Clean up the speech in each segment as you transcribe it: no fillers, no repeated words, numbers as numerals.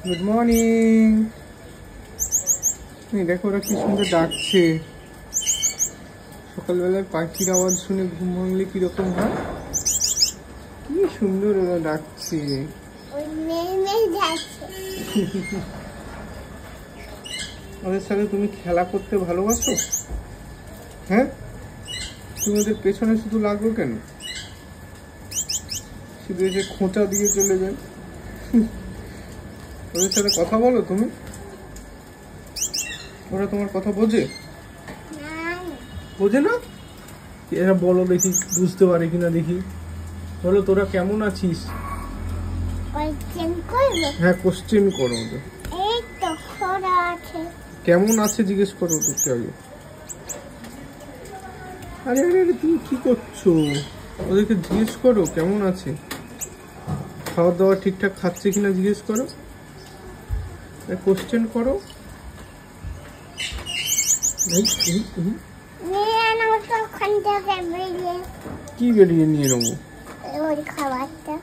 Good morning. দেখো ওরা কি সুন্দর ডাকছে। সকালবেলায় পাখির আওয়াজ শুনে ঘুম ভাঙলে কিরকম হয়, কি সুন্দর ওরা ডাকছে। ওদের সাথে তুমি খেলা করতে ভালোবাসো? হ্যাঁ, তুমি ওদের পেছনে শুধু লাগো কেন? শুধু এসে খোঁচা দিয়ে চলে যায়। ওদের সাথে কথা বলো তুমি? ওরা তোমার কথা বোঝে? বোঝে না? এরা বলো দেখি, বুঝতে পারে কিনা দেখি। বলো তোরা কেমন আছিস? হ্যাঁ, কোশ্চেন করো ওদের। কেমন আছে জিজ্ঞেস করো ওদেরকে আগে। আরে আরে আরে তুমি কি করছো? ওদেরকে জিজ্ঞেস করো কেমন আছে, খাওয়া দাওয়া ঠিকঠাক খাচ্ছে কিনা জিজ্ঞেস করো, কোশ্চেন করো। কি বেরিয়ে নিয়ে নেবো?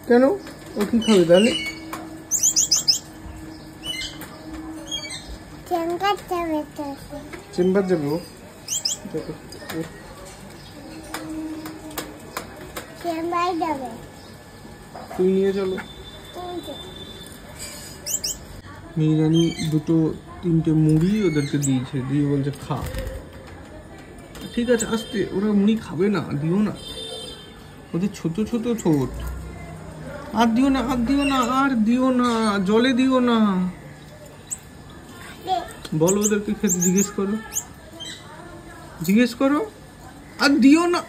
কেন? ও কি খাবে তাহলে? চেম্বার যাবে ও? তুই নিয়ে চলো। মিহিরানি দুটো তিনটে মুড়ি ওদেরকে দিয়েছে, দিয়ে বলছে খা। ঠিক আছে আস্তে, ওরা মুড়ি খাবে না, দিও না। ওদের ছোট ছোট ঠোঁট। আর দিও না, আর দিও না, আর দিও না, জলে দিও না। বলো ওদেরকে খেতে, জিজ্ঞেস করো, জিজ্ঞেস করো। আর দিও না।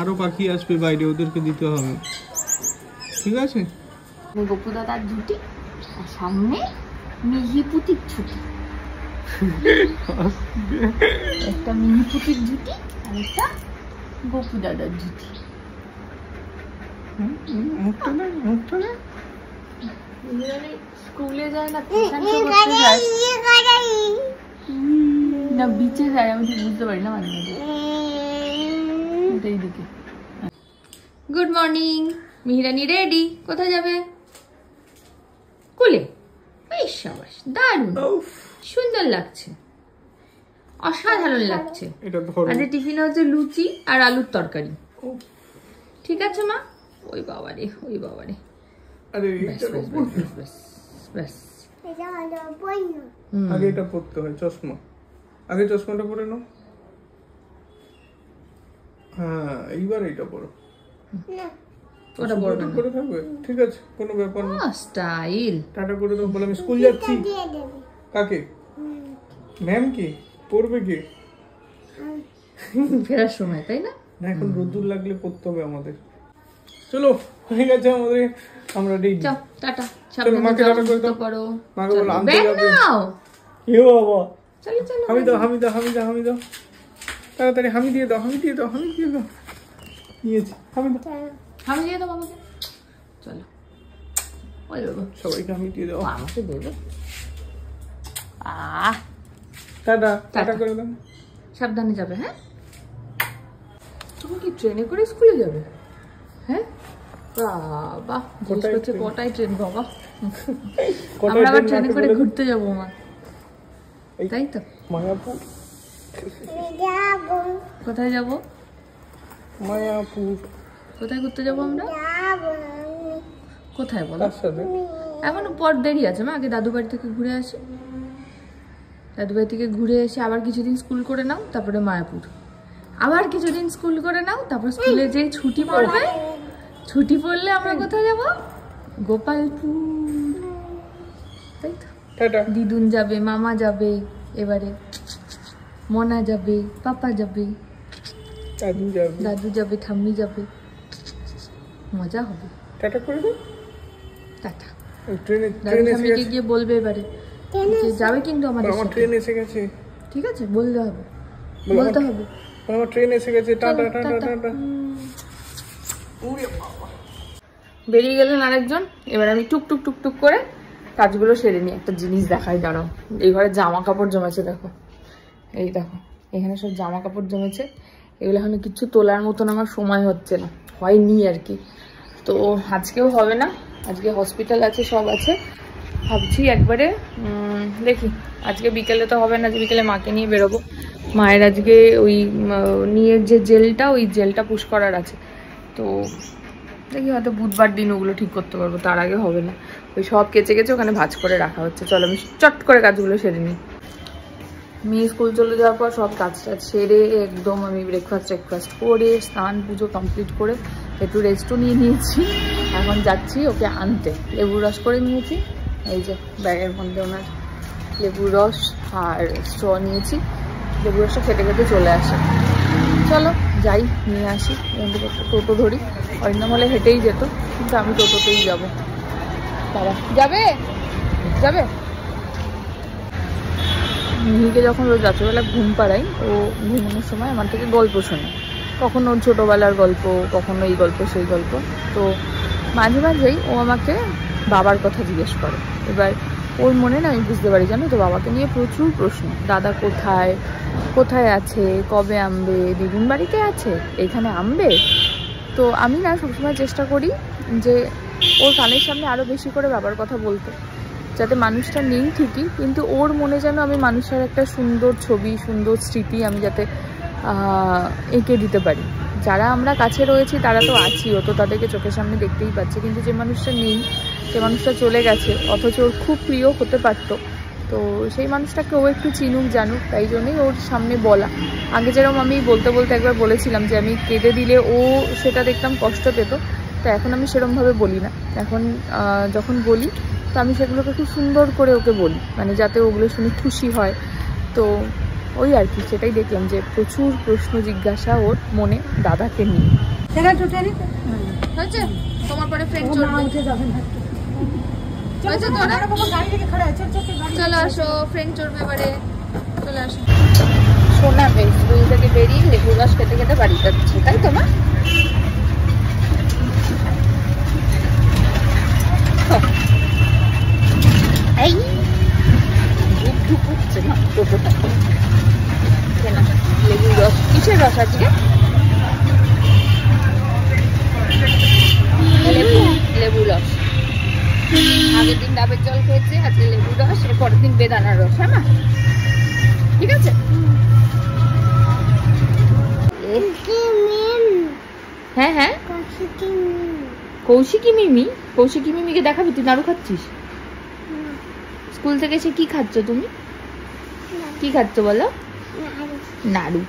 আরো পাখি আসবে বাইরে, ওদেরকে দিতে হবে, ঠিক আছে? গপু দাদার ঝুটি আর সামনে মিহিপুতির ঝুটি। একটা মিহিপুতির ঝুটি আর একটা গপু দাদার ঝুটি। স্কুলে যায় না, না বিচে যায়, আমি ঠিক বুঝতে পারি না মাঝে মাঝে। এইদিকে গুড মর্নিং। মিহিরানি রেডি, কোথায় যাবে? স্কুলে। বেশ সাবাস, দারুণ, সুন্দর লাগছে, অসাধারণ লাগছে। আজ টিফিনে হচ্ছে লুচি আর আলুর তরকারি। ঠিক আছে মা? ওই বাবারে, ওই বাবারে। আগে এটা পড়তে হয়, চশমা। আগে চশমাটা পরে নাও। হ্যাঁ, এইবার এটা পড়ো। ওটা বড় করে থাকবে, ঠিক আছে, কোনো ব্যাপার না। স্টাইল। টাটা করে দাও, বলে আমি স্কুল যাচ্ছি। কাকে? ম্যাম কি পড়বে কে? ফেরার সময়, তাই না? না, এখন রোদ্দুর লাগলে পড়তে হবে আমাদের। চলো, হয়ে গেছে আমাদের, আমরা রেডি। চল টাটা। চলো, মাকে টাটা করে দাও। করো। মাকে বলো আনতে যাবে। এ বাবা, চলো চলো। হামি দাও, হামি দাও, হামি দাও, হামি দাও, তাড়াতাড়ি হামি দিয়ে দাও, হামি দিয়ে দাও, হামি দিয়ে দাও। নিয়েছি, হামি দাও, হামি দিয়ে দাও বাবাকে। চলো, ওই বাবা, সবাইকে হামি দিয়ে দাও। আমাকে দেবে। টাটা, টাটা করে দাও। সাবধানে যাবে। হ্যাঁ, তুমি কি ট্রেনে করে স্কুলে যাবে? হ্যাঁ বাবা, কটায় ট্রেন বাবা? আমরা আবার ট্রেনে করে ঘুরতে যাবো মা, তাই তো? মায়াপুর। কোথায় যাব? মায়াপুর। কোথায় ঘুরতে যাবো আমরা? কোথায় বলো? এখনো পর দেরি আছে মা, আগে দাদু বাড়ি থেকে ঘুরে আসি। দাদু বাড়ি থেকে ঘুরে এসে আবার কিছুদিন স্কুল করে নাও, তারপরে মায়াপুর। আবার কিছুদিন স্কুল করে নাও, তারপর স্কুলে যেই ছুটি পড়বে, ছুটি পড়লে আমরা কোথায় যাব? গোপালপুর, তাই তো? দিদুন যাবে, মামা যাবে, এবারে মনা যাবে, পাপা যাবে, দাদু যাবে, ঠাম্মি যাবে, মজা হবে। টাটা করে দাও। টাটা। দাদু ঠাম্মিকে গিয়ে বলবে এবারে যাবে কিন্তু আমাদের সাথে। ট্রেন এসে গেছে, ঠিক আছে? বলতে হবে, বলতে হবে আমার ট্রেন এসে গেছে। Tata tata tata. বেরিয়ে গেলেন আরেকজন। এবার আমি টুক টুক টুক টুক করে কাজগুলো সেরে নিই। একটা জিনিস দেখাই, দাঁড়াও। এই ঘরে জামা কাপড় জমেছে, দেখো, এই দেখো, এখানে সব জামা কাপড় জমেছে। এগুলো এখনো কিছু তোলার মতন আমার সময় হচ্ছে না, হয়নি আর কি। তো আজকেও হবে না, আজকে হসপিটাল আছে, সব আছে। ভাবছি একবারে দেখি, আজকে বিকেলে তো হবে না, যে বিকেলে মাকে নিয়ে বেরোবো। মায়ের আজকে ওই নিয়ে যে জেলটা, ওই জেলটা পুশ করার আছে। তো দেখি হয়তো বুধবার দিন ওগুলো ঠিক করতে পারবো, তার আগে হবে না। ওই সব কেচে কেচে ওখানে ভাঁজ করে রাখা হচ্ছে। চলো আমি চট করে কাজগুলো সেরে নিই। মেয়ে স্কুল চলে যাওয়ার পর সব কাজ টাজ সেরে একদম আমি ব্রেকফাস্ট করে স্নান পুজো কমপ্লিট করে একটু রেস্টও নিয়ে নিয়েছি। এখন যাচ্ছি ওকে আনতে। লেবু রস করে নিয়েছি, এই যে ব্যাগের মধ্যে ওনার লেবু রস আর স্ট্র নিয়েছি। লেবু রসটা খেতে খেতে চলে আসে। চলো যাই, নিয়ে আসি। টোটো ধরি, অরিন্দম হলে হেঁটেই যেত, কিন্তু আমি টোটোতেই যাবো। বাবা যাবে যাবে। মিহিকে যখন রোজ রাত্রেবেলা ঘুম পাড়াই, ও ঘুমানোর সময় আমার থেকে গল্প শোনে। কখনো ওর ছোটোবেলার গল্প, কখনো এই গল্প সেই গল্প। তো মাঝে মাঝেই ও আমাকে বাবার কথা জিজ্ঞেস করে। এবার ওর মনে না, আমি বুঝতে পারি, জানো তো, বাবাকে নিয়ে প্রচুর প্রশ্ন। দাদা কোথায়, কোথায় আছে, কবে আনবে, দিদির বাড়িতে আছে, এখানে আনবে। তো আমি না সবসময় চেষ্টা করি যে ওর কানের সামনে আরও বেশি করে বাবার কথা বলতে, যাতে মানুষটা নেই ঠিকই, কিন্তু ওর মনে যেন আমি মানুষের একটা সুন্দর ছবি, সুন্দর স্মৃতি আমি যাতে এঁকে দিতে পারি। যারা আমরা কাছে রয়েছি তারা তো আছি, ও তো তাদেরকে চোখের সামনে দেখতেই পাচ্ছে, কিন্তু যে মানুষটা নেই, যে মানুষটা চলে গেছে, অথচ ওর খুব প্রিয় হতে পারতো, তো সেই মানুষটাকে ও একটু চিনুক জানুক, তাই জন্যই ওর সামনে বলা। আগে যেরকম আমি বলতে বলতে একবার বলেছিলাম যে আমি কেঁদে দিলে ও সেটা দেখতাম কষ্ট পেত, তো এখন আমি সেরকমভাবে বলি না। এখন যখন বলি তো আমি সেগুলোকে খুব সুন্দর করে ওকে বলি, মানে যাতে ওগুলো শুনে খুশি হয়। তো ওই আর কি, সেটাই দেখলাম যে প্রচুর প্রশ্ন জিজ্ঞাসা ওর মনে দাদাকে নিয়ে। তোমার পরে ফ্রেন্ড চলে আসো, ফ্রেন্ড চড়বে এবারে, চলে আসো। সোনা বেশ স্কুল থেকে বেরিয়ে লেবু রস খেতে খেতে বাড়ি যাচ্ছে, তাই তো মা? এই ধুপ উঠছে না টোটোটা। লেবু রস, কিসের রস আজকে? লেবু রস। আগের দিন ডাবের জল খেয়েছে, আজকে লেবু রস, এর পরের দিন বেদানার রস। হ্যাঁ মা, ঠিক আছে। হ্যাঁ হ্যাঁ, কৌশিকী মিমি। কৌশিকী মিমিকে দেখাবি? তুই নাড়ু খাচ্ছিস? স্কুল থেকে এসে কি খাচ্ছ তুমি? কি খাচ্ছ বলো? নাড়ু।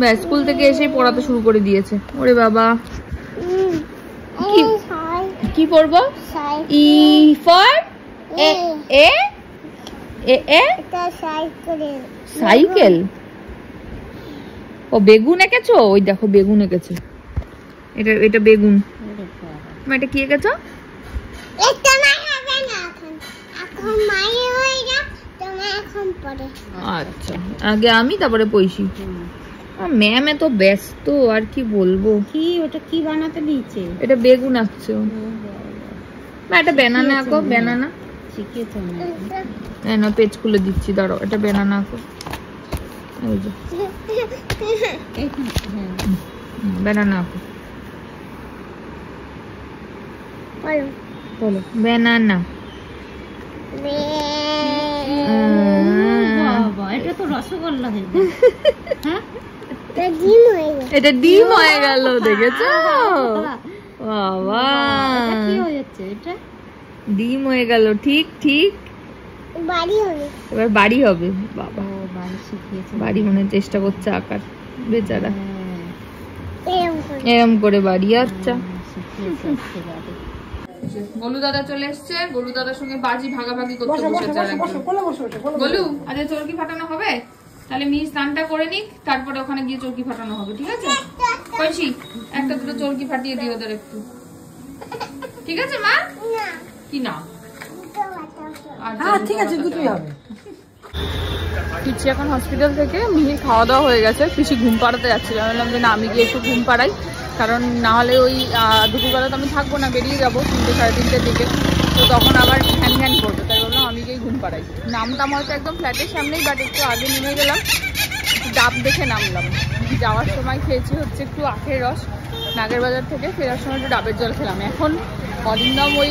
ব্যাস, স্কুল থেকে এসে পড়াতে শুরু করে দিয়েছে। ওরে বাবা, কি পড়বো? E for a, cycle. ও বেগুন এঁকেছো? ওই দেখো বেগুন এঁকেছে। এটা বেগুন। এটা কি এঁকেছো? আচ্ছা, আগে আমি তারপরে পয়সি। ম্যাম এত ব্যস্ত, আর কি বলবো। কি ওটা কি বানাতে দিয়েছে? এটা বেগুন আঁকছে। এটা ব্যানানা আঁকো, ব্যানানা শিখিয়েছো না? পেজ খুলে দিচ্ছি, দাঁড়াও। এটা ব্যানানা আঁকো, এই যে ব্যানানা আঁকো। বলো ব্যানানা। এটা তো রসগোল্লা হয়ে গেল। হ্যাঁ, এটা ডিম হয়ে গেল, দেখেছো? বাবা, কি হয়েছে? এটা ডিম হয়ে গেল। ঠিক ঠিক, এবার বাড়ি হবে। বাবা বাড়ি শিখিয়েছে, বাড়ি মনে চেষ্টা করছে আঁকার, বেচারা। এরম করে বাড়ি। আচ্ছা, গোলু দাদা চলে এসছে। গোলু দাদার সঙ্গে বাজি ভাগাভাগি করতে বসেছে। গোলু, আজ চরকি ফাটানো হবে? তাহলে মি স্নানটা করে নিক, তারপরে ওখানে গিয়ে চরকি ফাটানো হবে, ঠিক আছে? কইছি একটা দুটো চরকি ফাটিয়ে দিও ওদের একটু, ঠিক আছে মা? কি না? আচ্ছা ঠিক আছে, দুটোই হবে। পিসি এখন হসপিটাল থেকে, মিহির খাওয়া দাওয়া হয়ে গেছে। পিসি ঘুম পাড়াতে যাচ্ছিল, আমি বললাম যে না, আমি গিয়ে একটু ঘুম পাড়াই, কারণ না হলে ওই দুপুরবেলা তো আমি থাকবো না, বেরিয়ে যাবো 3টে সাড়ে 3টের দিকে, তো তখন আবার ঘ্যান ঘ্যান করবে। তাই বললাম আমি গিয়ে ঘুম পাড়াই। নামতাম হয়তো একদম ফ্ল্যাটের সামনেই, বাট একটু আগে নেমে গেলাম, ডাব দেখে নামলাম। যাওয়ার সময় খেয়েছি হচ্ছে একটু আখের রস নাগের বাজার থেকে, ফেরার সময় একটু ডাবের জল খেলাম। এখন অরিন্দম ওই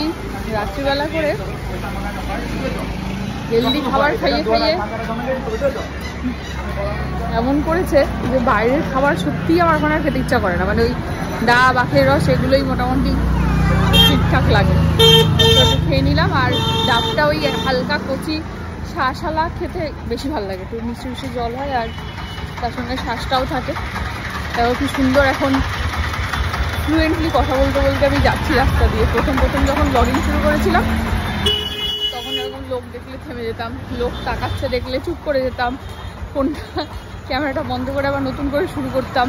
রাত্রিবেলা করে হেলদি খাবার খাইয়ে খাইয়ে এমন করেছে যে বাইরের খাবার সত্যিই আমার এখন আর খেতে ইচ্ছা করে না। মানে ওই ডাব আখের রস এগুলোই মোটামুটি ঠিকঠাক লাগে। খেয়ে নিলাম। আর ডাবটা ওই হালকা কচি শাঁসালা খেতে বেশি ভালো লাগে, একটু মিষ্টি মিষ্টি জল হয় আর তার সঙ্গে শ্বাসটাও থাকে। তাও কি সুন্দর এখন ফ্লুয়েন্টলি কথা বলতে বলতে আমি যাচ্ছি রাস্তা দিয়ে। প্রথম যখন ব্লগিং শুরু করেছিলাম তখন এরকম লোক দেখলে থেমে যেতাম, লোক তাকাচ্ছে দেখলে চুপ করে যেতাম, ফোনটা ক্যামেরাটা বন্ধ করে আবার নতুন করে শুরু করতাম।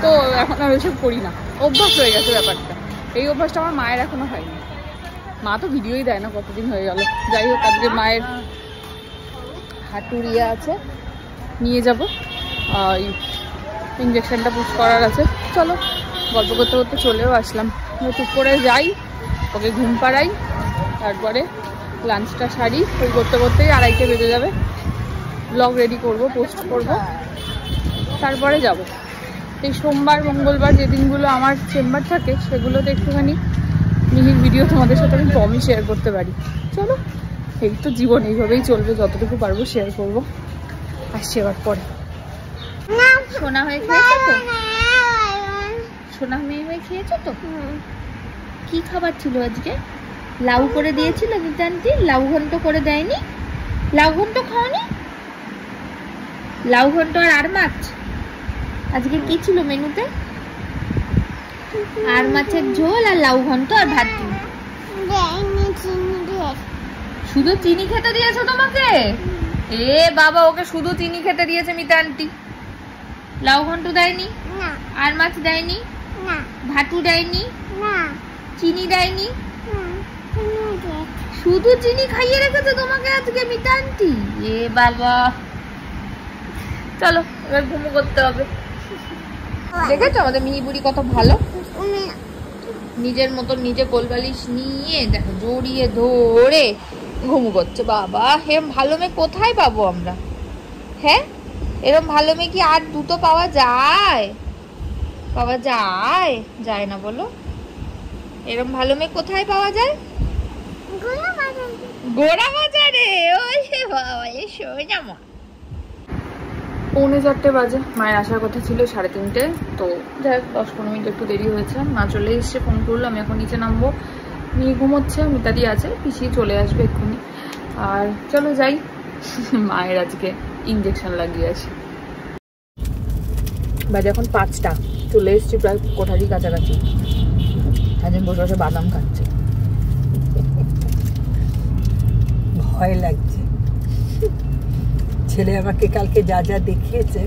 তো এখন আর ওইসব করি না, অভ্যাস হয়ে গেছে ব্যাপারটা। এই অভ্যাসটা আমার মায়ের এখনো হয়নি। মা তো ভিডিওই দেয় না, কতদিন হয়ে গেল। যাই হোক, আজকে মায়ের হাঁটুর ইয়ে আছে, নিয়ে যাব, ইঞ্জেকশনটা পুশ করার আছে। চলো গল্প করতে করতে চলেও আসলাম। চুপ করে যাই, ওকে ঘুম পাড়াই, তারপরে লাঞ্চটা সারি। ওই করতে করতেই 2:30 বেজে যাবে। ব্লগ রেডি করব, পোস্ট করব, তারপরে যাব। এই সোমবার মঙ্গলবার যে দিনগুলো আমার চেম্বার থাকে সেগুলোতে একটুখানি মিহির ভিডিও তোমাদের সাথে আমি কমই শেয়ার করতে পারি। চলো, এই তো জীবন, এইভাবেই চলবে, যতটুকু পারবো শেয়ার করব। আসছি এবার পরে। সোনা হয়ে খেয়েছো তো? সোনা মেয়ে হয়ে খেয়েছো তো? কি খাবার ছিল আজকে? লাউ করে দিয়েছিল গীতা আন্টি, লাউ ঘন্ট করে দেয়নি? লাউ ঘন্ট খাওনি? লাউ ঘন্ট আর মাছ। আজকে কি ছিল মেনুতে? আর মাছের ঝোল আর লাউ ঘন্ট আর ভাত। শুধু চিনি খেতে দিয়েছো তোমাকে? এ বাবা, ওকে শুধু চিনি খেতে দিয়েছে মিতা আন্টি, লাউ ঘন্ট দেয়নি, আর মাছ দেয়নি, ভাতু দেয়নি, চিনি দেয়নি, শুধু চিনি খাইয়ে রেখেছে তোমাকে আজকে মিতা আন্টি। এ বাবা, চলো এবার ঘুমো করতে হবে। দেখেছো আমাদের মিহি বুড়ি কত ভালো, নিজের মতো নিজে কোলবালিশ নিয়ে দেখো জড়িয়ে ধরে ঘুমু করছে। বাবা, এরম ভালো মেয়ে কোথায় পাবো আমরা? হ্যাঁ, এরম ভালো মেয়ে কি আর দুটো পাওয়া যায়? পাওয়া যায়? যায় না বলো। এরম ভালো মেয়ে কোথায় পাওয়া যায়? গোড়া বাজারে। ওই বাবা, এ সোজা মা। 3:45 বাজে, মায়ের আসার কথা ছিল 3:30। তো যাই হোক, 10-15 মিনিট একটু দেরি হয়েছে। মা চলে এসছে, ফোন করলো। আমি এখন নিচে নামবো। নিয়ে ঘুমোচ্ছে, মিতাদি আছে, পিছিয়ে চলে আসবে এক্ষুনি। আর চলো যাই, মায়ের আজকে ইঞ্জেকশন লাগিয়ে আসি। বাজে এখন 5টা, চলে এসছি প্রায় কোঠারি কাছাকাছি। আজ বসে বসে বাদাম খাচ্ছে। ভয় লাগছে। ছেলে আমাকে কালকে যা যা দেখিয়েছে,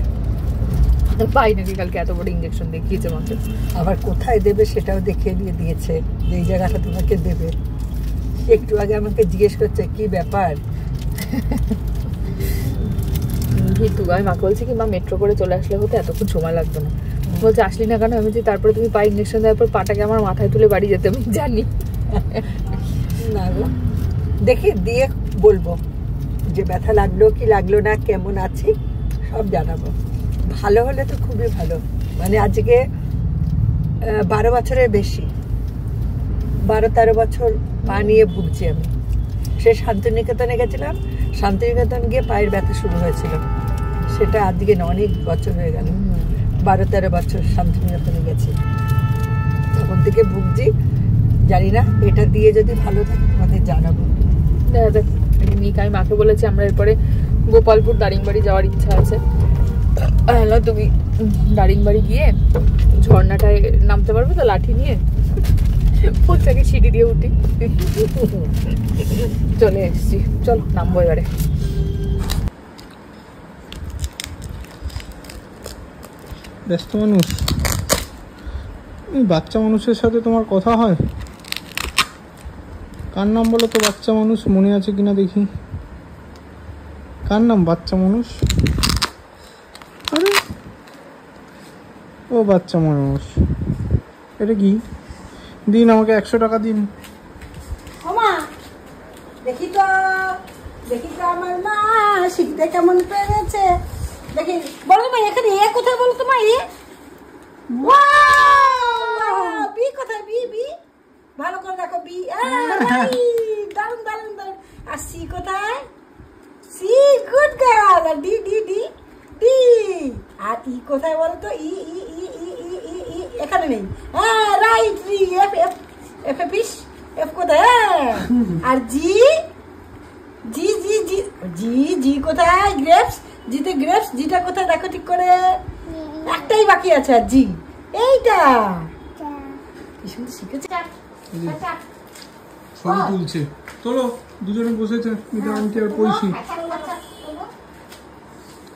পাই নাকি কালকে এত বড় ইঞ্জেকশন দেখিয়েছে মাকে। আবার কোথায় দেবে সেটাও দেখিয়ে দিয়ে দিয়েছে, যে এই জায়গাটা তোমাকে দেবে। একটু আগে আমাকে জিজ্ঞেস করছে কি ব্যাপার। আমি মাকে বলছি কি, মা মেট্রো করে চলে আসলে হতো, এতক্ষণ সময় লাগতো না। বলছে আসলি না কেন? আমি বলছি তারপরে তুমি পা ইঞ্জেকশন দেওয়ার পর পাটাকে আমার মাথায় তুলে বাড়ি যেতে আমি জানি না গো, দেখি দিয়ে বলবো যে ব্যথা লাগলো কি লাগলো না, কেমন আছি সব জানাবো। ভালো হলে তো খুবই ভালো। মানে আজকে 12 বছরের বেশি, 12-13 বছর পা নিয়ে ভুগছি আমি। সে শান্তিনিকেতনে গেছিলাম, শান্তিনিকেতন গিয়ে পায়ের ব্যথা শুরু হয়েছিল। সেটা আজকে অনেক বছর হয়ে গেল, 12-13 বছর শান্তিনিকেতনে গেছি, তখন থেকে ভুগছি। জানি না, এটা দিয়ে যদি ভালো থাকে তোমাদের জানাবো। দেখ, আমি মাকে বলেছি আমরা এরপরে গোপালপুর দারিংবাড়ি যাওয়ার ইচ্ছা আছে। হ্যালো, তুমি দারিংবাড়ি গিয়ে ঝর্ণাটায় নামতে পারবে তো লাঠি নিয়ে? ওটাকে সিঁড়ি দিয়ে উঠি। চলে এসছি, চল নামবো এবারে। ব্যস্ত মানুষ, বাচ্চা মানুষের সাথে তোমার কথা হয়? কার নাম বলো তো? বাচ্চা মানুষ মনে আছে কিনা দেখি। কার নাম বাচ্চা মানুষ? আরে ও বাচ্চা মানুষ, এটা কি? দিন আমাকে 100 টাকা দিন। দেখি তো আমার মা শিখতে কেমন পেরেছে। দেখি বলো মা, এখানে এ কোথায় বলো তো মা? এ বি কোথায়? বি ভালো করে দেখো বি দারুন দারুন দারুন। আর সি কোথায়? C good girl. আর ডি ডি ডি ডি। আর ই কোথায় বলো তো? ই ই ই ই ই ই ই এখানে নেই। হ্যাঁ right. E F F F a fish. F কোথায়? হ্যাঁ। আর জি জি জি জি জি জি কোথায়? গ্রেপস। জিতে গ্রেপস। জিটা কোথায় দেখো ঠিক করে? একটাই বাকি আছে। আর জি এইটা কি সুন্দর শিখেছে। ছবি তুলছে। চলো দুজনে বসেছে মিতা আন্টি আর পয়সি।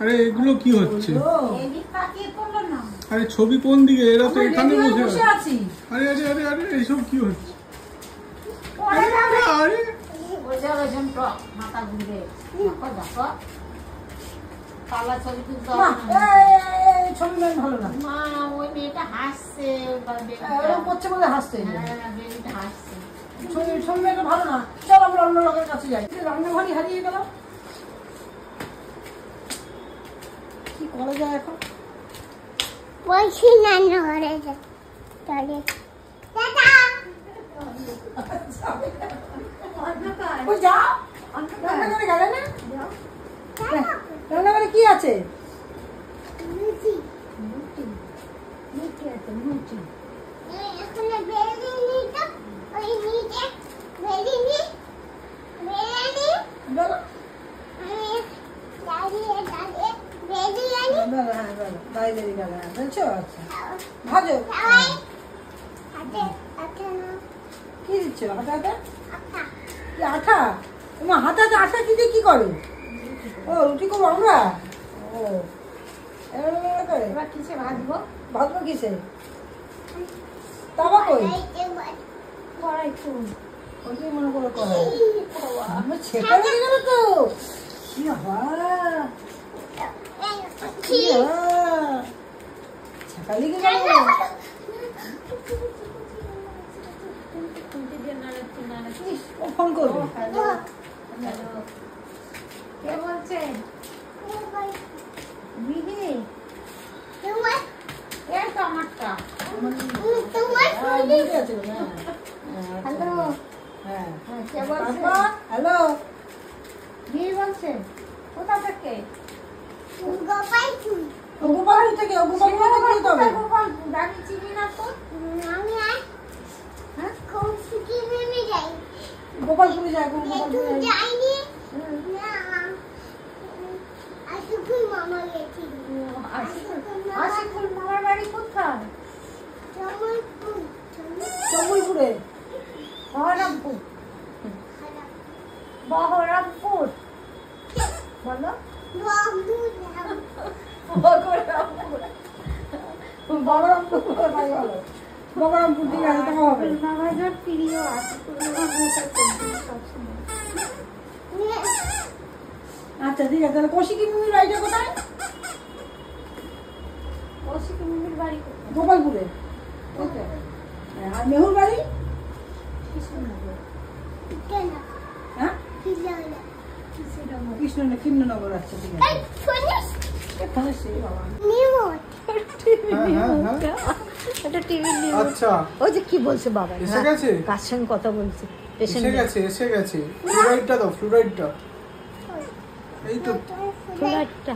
আরে এগুলো কি হচ্ছে? আরে ছবি কোন দিকে? এরা তো এখানে বসে আছে। আরে আরে আরে আরে এইসব কি হচ্ছে? আরে ছবি ভালো না। ওই মেয়েটা হাসছে করছে বলে হাসছে। ছবি মেয়েটা ভালো না। চল আমরা অন্য লোকের কাছে যাই। রান্নাঘরই হারিয়ে গেল, কি করা যায় এখন? বলছি নানা ঘরে যায় তাহলে যাও রান্নাঘরে গেলে না? রান্নাঘরে কি আছে? এখানে বেরিয়ে তো ওই নিচে বেরিয়ে বলো। দাঁড়িয়ে দাঁড়িয়ে বেরিয়ে বাইরে গেলে বলছো? আচ্ছা ভাজো। হাতে হাতে না কি দিচ্ছ? হাতে হাতে আটা কি আঠা? তোমার হাতে হাতে আঠা কি দিয়ে কি করে? ও রুটি করবো আমরা? ও এবার করে এবার কিসে ভাজবো? ভাজবো কিসে? তাবা কই? কড়াই ফুল ওইটাই মনে করে করাই। আমার ছেঁকা লেগে গেল তো। কি হয়? কি হয়? ছেঁকা লেগে গেল। ইস, ও ফোন করবে। কে বলছে? বিহি তোমার এই তো আমারটা। তোমার হ্যাঁ, বুঝে আছে, হ্যাঁ। হ্যালো হ্যাঁ। কে বলছে? হ্যালো। বিহি বলছে? কোথা থেকে? গোপাল ফুল গোপালপুর থেকে। গোপালপুর থেকে যেতে হবে। গোপাল গাড়ি চিনি না তো? আমি আর হ্যাঁ কৌশিকি নেমে যাই গোপালপুরে যাই। একটু গোপালপুরে যাই। যাইনি না আশুকুর মামা গেছিল আশিকুল মামার বাড়ি কোথায়? জমলপুর জম্মুইপুরে। বহরমপুর। বহরমপুর বলো। বগরমপুর বাড়ি হলো। বগরমপুর ঠিক আছে, তোমার হবে। মামার প্রিয় আশিকুল মামা সবসময়। আচ্ছা ঠিক আছে। তাহলে কৌশিকি মুমির বাড়িটা কোথায়? কৌশিকুল বাড়ি কোথায়? গোপালপুরে। ওকে। আর মেহুর বাড়ি? হ্যাঁ কৃষ্ণনগর। আচ্ছা ঠিক আছে। এখানে সেই বাবা। এটা টিভি নিয়ে আচ্ছা ওই যে কি বলছে বাবা? এসে গেছে? কার সঙ্গে কথা বলছে? এসে গেছে এসে গেছে। ফ্লুরাইডটা দাও, ফ্লুরাইডটা। এই তো। ফ্লাইটটা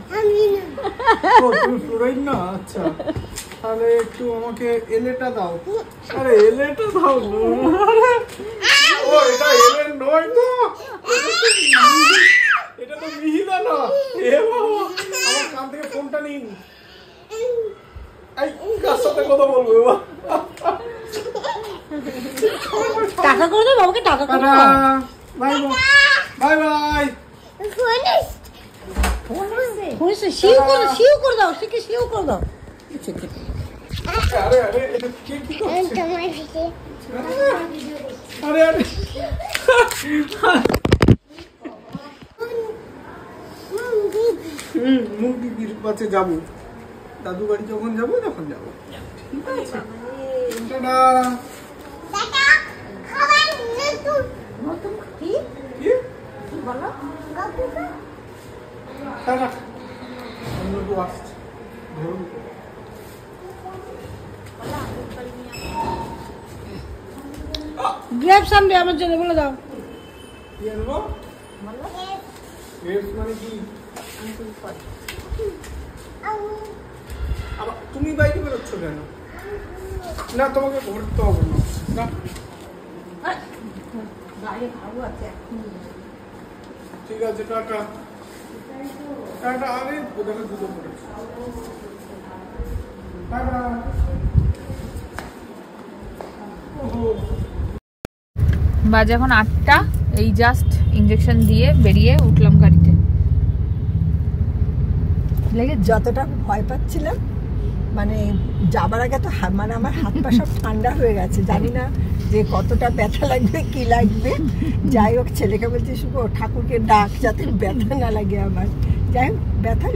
ও তুমি ফ্লুরাইড না? আচ্ছা তাহলে একটু আমাকে এলেটা দাও। আরে এলেটা দাও না। ও এটা এলে নয় তো, এটা তো মিহিদা না। এ বাবা আমার কান থেকে ফোনটা নিন। এই কার সাথে কথা বলবো? টাকা করে দাও বাবাকে, টাকা করে দাও। Bye bye bye. শিউ করে দাও, শিখে শিউ করে দাও। আরে আরে এটা কে কি করছে? আরে আরে মুখ দিদির কাছে যাবো। দাদু বাড়ি যখন যাবো তখন যাবো। ঠিক আছে। টাটা। নতুন কি কি? বলো? টাটা। অন্য কেউ আসছে। ধরুন। গ্রেপস আনবে আমার জন্য, বলে দাও। কি আনবো? গ্রেপস মানে কি? আবার তুমি বাইরে বেরোচ্ছ কেন? না তোমাকে ঘুরতে হবে না। না ঠিক আছে, টাটা টাটা। আরে ওখানে দুটো পড়েছে। টাটা। বাজে এখন 8টা, এই জাস্ট ইঞ্জেকশন দিয়ে বেরিয়ে উঠলাম গাড়িতে। লেগে যতটা ভয় পাচ্ছিলাম, মানে যাবার আগে তো মানে আমার হাত পা সব ঠান্ডা হয়ে গেছে, জানি না যে কতটা ব্যথা লাগবে কি লাগবে। যাই হোক ছেলেকে বলছি শুভ ঠাকুরকে ডাক যাতে ব্যথা না লাগে আমার। যাই হোক ব্যথা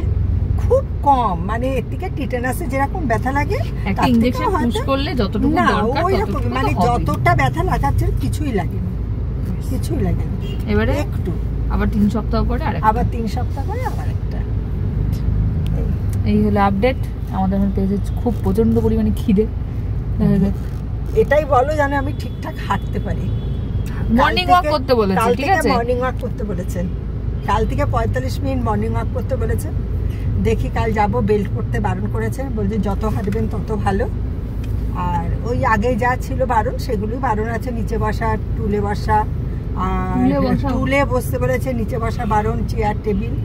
খুব কম, মানে এর থেকে টিটেনাসে যেরকম ব্যথা লাগে একটা ইনজেকশন পুশ করলে যতটুকু না দরকার ওই রকম, ততটুকু মানে তো হবেই। যতটা ব্যথা লাগাচ্ছে কিছুই লাগেনি, কিছুই লাগেনি। এবারে একটু আবার 3 সপ্তাহ পরে আবার 3 সপ্তাহ পরে আবার একটা। এই হলো আপডেট। আমাদের এখন পেয়েছে খুব প্রচন্ড পরিমাণে খিদে। দেখা যাক। এটাই বলো জানো আমি ঠিকঠাক হাঁটতে পারি। মর্নিং ওয়াক করতে বলেছে, কাল ঠিক থেকে আছে? মর্নিং ওয়াক করতে বলেছেন, কাল থেকে 45 মিনিট মর্নিং ওয়াক করতে বলেছেন। দেখি কাল যাব, বেল্ট পরতে বারণ করেছে, বলছে যত হাঁটবেন তত ভালো। আর ওই আগে যা ছিল বারণ সেগুলোই বারণ আছে, নিচে বসা, টুলে বসা, আর টুলে বসতে বলেছে, নিচে বসা বারণ, চেয়ার টেবিল।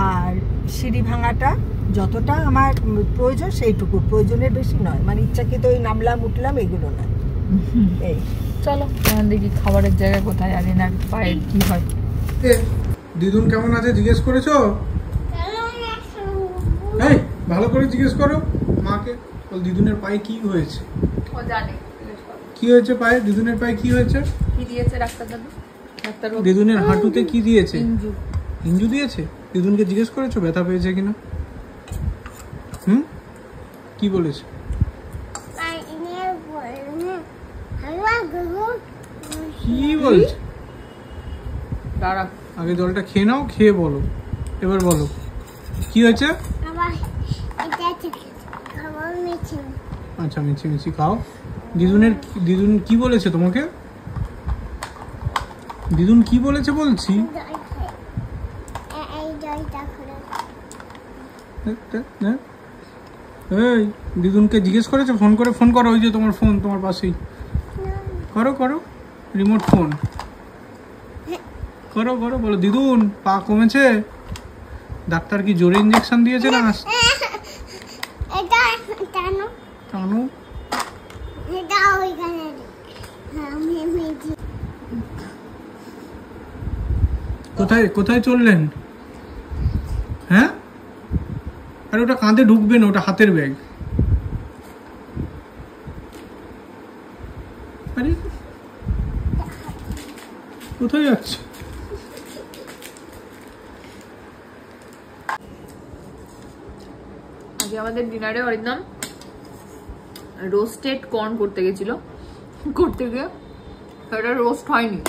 আর সিঁড়ি ভাঙাটা যতটা আমার প্রয়োজন সেইটুকু, প্রয়োজনের বেশি নয়, মানে ইচ্ছাকৃত ওই নামলাম উঠলাম এগুলো না। এই চলো এখন দেখি খাবারের জায়গা কোথায়, আর এনার পায়ের কি হয়। দিদুন কেমন আছে জিজ্ঞেস করেছো? এই ভালো করে জিজ্ঞেস করো মাকে, বল দিদুনের পায়ে কি হয়েছে? ও জানে কি হয়েছে পায়ে? দিদুনের পায়ে কি হয়েছে? কি দিয়েছে ডাক্তার দাদু? ডাক্তার দিদুনের হাঁটুতে কি দিয়েছে? ইনজু। ইঞ্জু দিয়েছে? দিদুনকে জিজ্ঞেস করেছো ব্যথা পেয়েছে কিনা? কি বলেছে? কি বলছে? দাঁড়া, আগে জলটা খেয়ে নাও, খেয়ে বলো, এবার বলো কি হয়েছে। আচ্ছা মিছি মিছি খাও। দিদুন কি বলেছে তোমাকে? দিদুন কি বলেছে বলছি? এই দিদুনকে জিজ্ঞেস করেছো? ফোন করো, ওই যে তোমার ফোন তোমার পাশেই, করো রিমোট ফোন করো, বলো দিদুন পা কমেছে? ডাক্তার কি জোরে ইঞ্জেকশন দিয়েছে না টানো? কোথায় চললেন? হ্যাঁ, আরে ওটা কাঁধে ঢুকবে না, ওটা হাতের ব্যাগ। আরে কোথায় যাচ্ছে? আজকে আমাদের ডিনারে অরিন্দম রোস্টেড কর্ন করতে গেছিল, করতে গিয়ে সেটা রোস্ট হয়নি,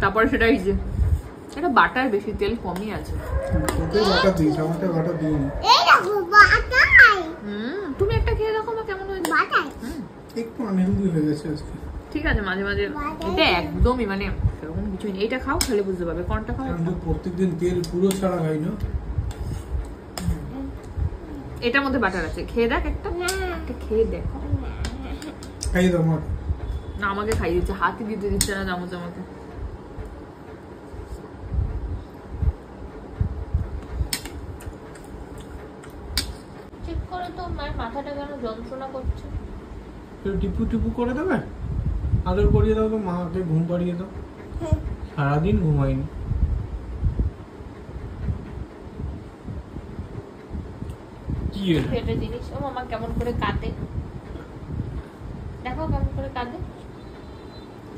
তারপরে সেটা এই যে এটা বাটার বেশি, তেল কমই আছে। তুমি একটা খেয়ে দেখো না কেমন হয়েছে। একটু আনহেলদি হয়ে গেছে আজকে। ঠিক আছে, মাঝে মাঝে এটা একদমই মানে সেরকম কিছুই নেই। এটা খাও, খেলে বুঝতে পারবে। কোনটা খাও? আমি প্রত্যেকদিন তেল পুরো ছাড়া খাই না। এটার মধ্যে বাটার আছে, খেয়ে দেখ একটা, খেয়ে দেখো। খাই দাও আমার। না আমাকে খাই দিচ্ছে, হাতই দিতে দিচ্ছে না চামচ আমাকে। ঠিক করে তো মায়ের মাথাটা কেন যন্ত্রণা করছে? টিপু করে দেবে, আদর করিয়ে দাও তো, মাকে ঘুম পাড়িয়ে দাও। সারাদিন ঘুমাইনি। কি পেটে জিনিস। ও মামা কেমন করে কাঁদে দেখো, কেমন করে কাঁদে।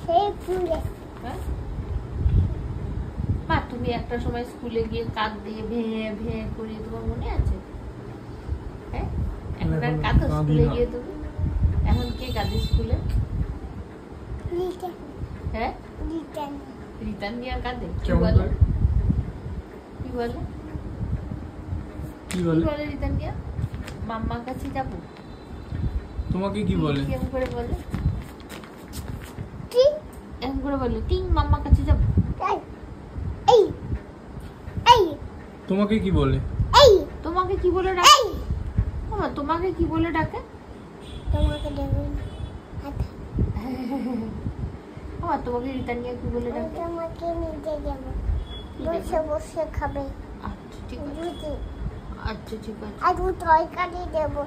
হ্যাঁ মা, তুমি একটা সময় স্কুলে গিয়ে কাঁদ দিয়ে ভেঙে ভেঙে করিয়ে, তোমার মনে আছে? হ্যাঁ, এখন আর কাঁদো স্কুলে গিয়ে তুমি? এখন কে কাঁদে স্কুলে? হ্যাঁ, রিটার্ন নিয়ে কাঁদে। কি বলে রিটার্ন নিয়ে? মাম্মার কাছে যাবো। তোমাকে কি বলে? কেমন করে বলে? এরকম করে বলে টিং মাম্মার কাছে যাবো। এই এই তোমাকে কি বলে? এই তোমাকে কি বলে ডাকে? মামা তোমাকে কি বলে ডাকে? তোমাকে দেবো মামা তোমাকে রিতানিয়া কি বলে ডাকে? তোমাকে নিতে যাবো বসে বসে খাবে আচ্ছা ঠিক আছে, দুধে আচ্ছা ঠিক আছে। আর তরকারি দেবো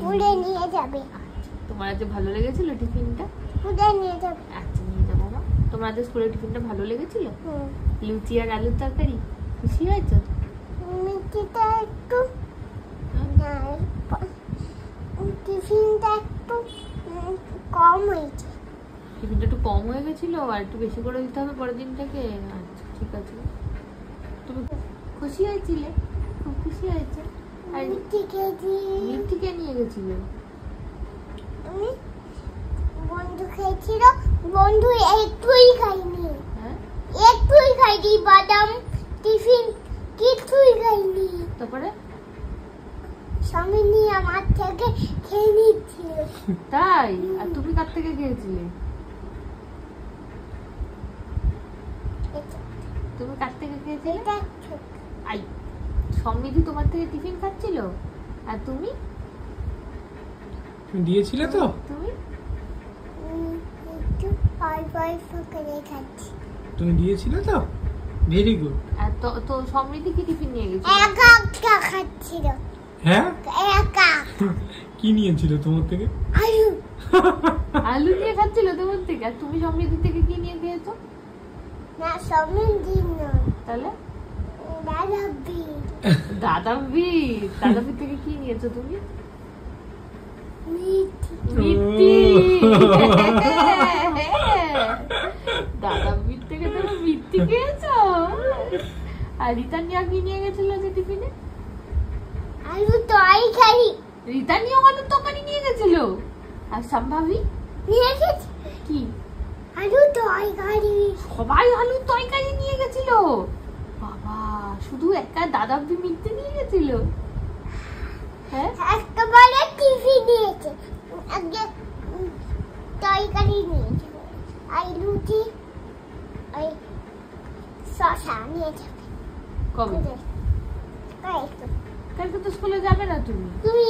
পুড়ে নিয়ে যাবে আচ্ছা, তোমার আজ ভালো লেগেছিল টিফিনটা? পুড়ে নিয়ে যাবে আচ্ছা নিয়ে যাবো মা। তোমার আজ স্কুলের টিফিনটা ভালো লেগেছিল? লুচি আর আলুর তরকারি খুশি হয়েছো? মিষ্টিটা একটু না টিফিনটা একটু কম হয়েছে টিফিনটা একটু কম হয়ে গেছিল, আর একটু বেশি করে দিতে হবে পরের দিন থেকে। আচ্ছা ঠিক আছে। তুমি খুশি হয়েছিলে? খুব খুশি হয়েছে। আর মিষ্টি খেয়েছি মিষ্টি কে নিয়ে গেছিল? আমি বন্ধু খেয়েছিল বন্ধু একটুই খাইনি হ্যাঁ একটুই খাইনি বাদাম টিফিন কিছুই খাইনি তারপরে স্বামী আমার থেকে খেয়ে নিচ্ছিল তাই? আর তুমি কার থেকে খেয়েছিলে? তুমি কার থেকে খেয়েছিলে? এটা ছোট আই সমৃদ্ধি তোমার থেকে টিফিন খাচ্ছিল, আর তুমি তুমি দিয়েছিলে তো? তুমি একটু অল্প অল্প করে খাচ্ছি তুমি দিয়েছিলে তো? Very good. আর তো সমৃদ্ধি কি টিফিন নিয়ে গেছিল? একা একা খাচ্ছিল হ্যাঁ, একা কি নিয়েছিল তোমার থেকে? আলু আলু নিয়ে খাচ্ছিল তোমার থেকে। আর তুমি সমৃদ্ধি থেকে কি নিয়ে খেয়েছো? না সমিন দিন নয় তাহলে দাদাবি দাদাবি থেকে কি নিয়েছো তুমি? মিষ্টি মিষ্টি। দাদাবির থেকে তুমি মিষ্টি খেয়েছো। আর রিতানিয়া কি নিয়ে গেছিল যে টিফিনে? আলু তরকারি রিতানিয়া আলুর তরকারি নিয়ে গেছিল। আর সম্ভাবী নিয়ে গেছি কি? আলু তরকারি সবাই আলুর তরকারি নিয়ে গেছিল। বাবা, শুধু একা দাদাবি মিথ্যে নিয়ে গেছিল? হ্যাঁ একেবারে টিফিন নিয়েছে আগে তরকারি নিয়েছে আর লুচি ওই শসা নিয়ে যাবে কবে? কয়েকটু কালকে তো স্কুলে যাবে না তুমি। তুমি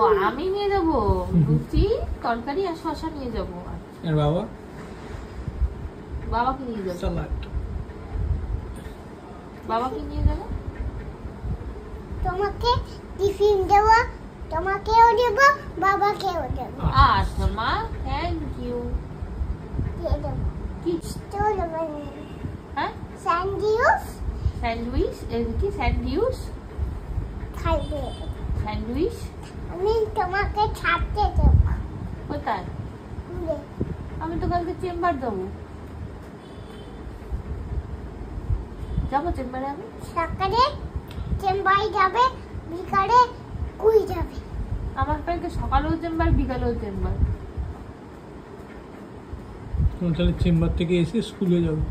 ও আমি নিয়ে যাবো লুচি তরকারি আর শসা নিয়ে যাবো। আর বাবা? বাবাকে নিয়ে যাবো। সালাড। বাবাকে নিয়ে যাবো। তোমাকে টিফিন দেবো তোমাকেও দেবো বাবাকেও দেবো আচ্ছা মা, থ্যাংক ইউ। দিয়ে দেবো কি? চলো হ্যাঁ স্যান্ডউইচ স্যান্ডউইচ? কি স্যান্ডউইচ? খাইবে স্যান্ডউইচ আমি তোমাকে ছাড়তে দেবো কোথায়? স্কুলে আমি তো কালকে চেম্বার যাবো। যাবো চেম্বারে আমি। সকালে চেম্বারে যাবে বিকালে কুই যাবে আমার কালকে সকালেও চেম্বার বিকালেও চেম্বার। তুমি তাহলে চেম্বার থেকে এসে স্কুলে যাবে।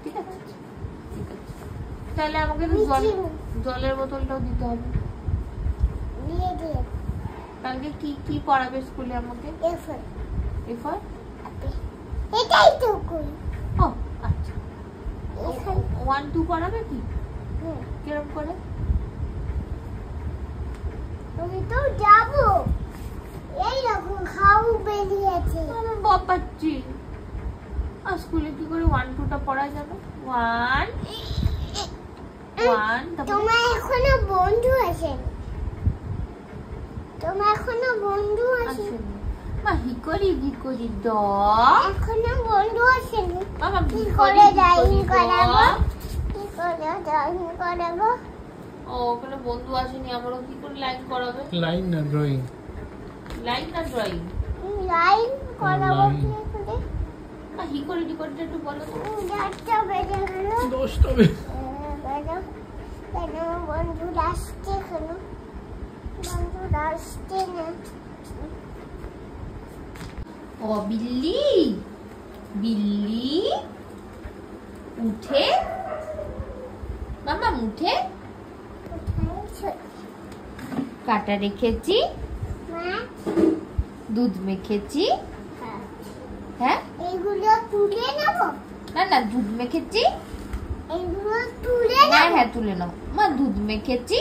ঠিক আছে ঠিক আছে। তাহলে আমাকে তো জলের বোতলটাও দিতে হবে। দিয়ে দিয়ে কালকে কি কি পড়াবে স্কুলে আমাকে? এফর এফর? এটাই তো কুই ও আচ্ছা। এখানে 1 2 পড়াবে কি? কিরকম করে? আমি তো যাবো এই রকম খাও বেরিয়েছে আমি বব পাচ্ছি। আর স্কুলে কি করে 1 2 টা পড়া যাবে? 1 তোমার এখনো বন্ধু আছে তোমার এখনো বন্ধু আছে মা হিকরি হিকরি ড এখনো বন্ধু আছে মামা কি হিকরি করে ড্রয়িং হিকরি করাবো ড। কি করে ড্রয়িং করাবো ও ওখানে বন্ধু আসেনি, আমারও কি করে লাইন করাবে? লাইন না ড্রয়িং? লাইন না ড্রয়িং? লাইন করাবো লাইন। কি করে মা হিকরি হিকরিটা একটু বলো তো। 10টা বেজে গেল 10টা বেজে কেন বন্ধু আসছে কেন বন্ধু আসছে না ও বিল্লি বিল্লি উঠে মামা উঠে কোথায় কাটা রেখেছি, মা দুধ মেখেছি, তুলে নেবো। না না, দুধ মেখেছি। এগুলো তুলে হ্যাঁ নেবো। হ্যাঁ তুলে নাও মা, দুধ মেখেছি।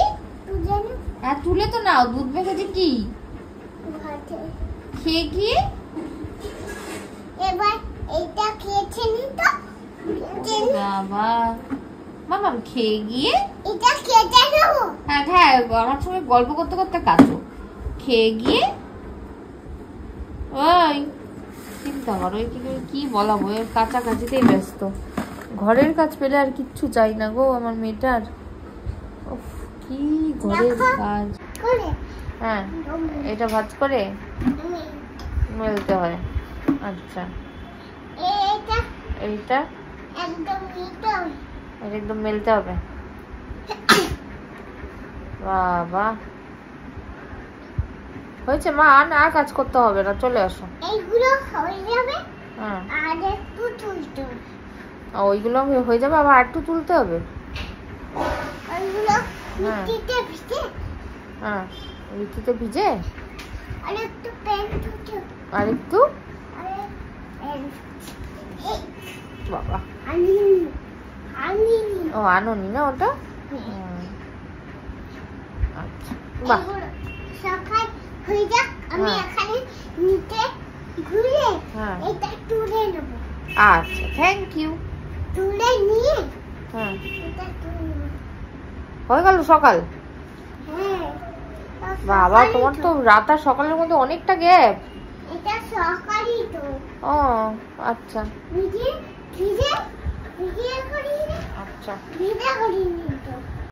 তুলে নেবো হ্যাঁ তুলে তো নাও, দুধ মেখেছি কি ঘাটে। খেয়ে গিয়ে। এবার এটা খেয়েছে নি তো? খেয়েছে নি। বাবা মামা খেয়ে গিয়ে। এটা খেতে নেবো। হ্যাঁ হ্যাঁ, আমার সঙ্গে গল্প করতে করতে কাটো। খেয়ে গিয়ে ওই চিন্তা করো, কি বলাবো, এর কাছাকাছিতেই ব্যস্ত। ঘরের কাজ পেলে আর কিচ্ছু চাই না গো আমার মেয়েটার। উফ, কি ঘরের কাজ। করে হ্যাঁ, এটা ভাজ করে আমি মেলতে হয়। আচ্ছা, এটা এইটা একদম নিতে হবে। এটা একদম মেলতে হবে। বাবা হয়েছে মা, আর কাজ করতে হবে না, চলে আসো। এইগুলো হয়ে যাবে হ্যাঁ, আর একটু তুলতে হবে। ওইগুলো হয়ে যাবে, আবার একটু তুলতে হবে। ওইগুলো হ্যাঁ। মিষ্টিতে ভিজে হ্যাঁ, ঋতুতে ভিজে আর একটু প্যান তুলতে হবে। আর একটু। আর বাবা আমি আমি ও আনোনি না ওটা। আচ্ছা, বাহ এগুলো সকাল হয়ে যাক, আমি হ্যাঁ। এখানে নিচে ঘুরে হ্যাঁ। এটা তুলে নেব। আচ্ছা, থ্যাংক ইউ। তুলে নিয়ে হ্যাঁ, এটা তুলে নেব। হয়ে গেল সকাল। হ্যাঁ, বাবা সকালই তোমার তো রাত আর সকালের মধ্যে অনেকটা গ্যাপ। এটা সকালই তো ও আচ্ছা ভিজে ভিজে ভিজে করি আচ্ছা। ভিজে করিনি তো।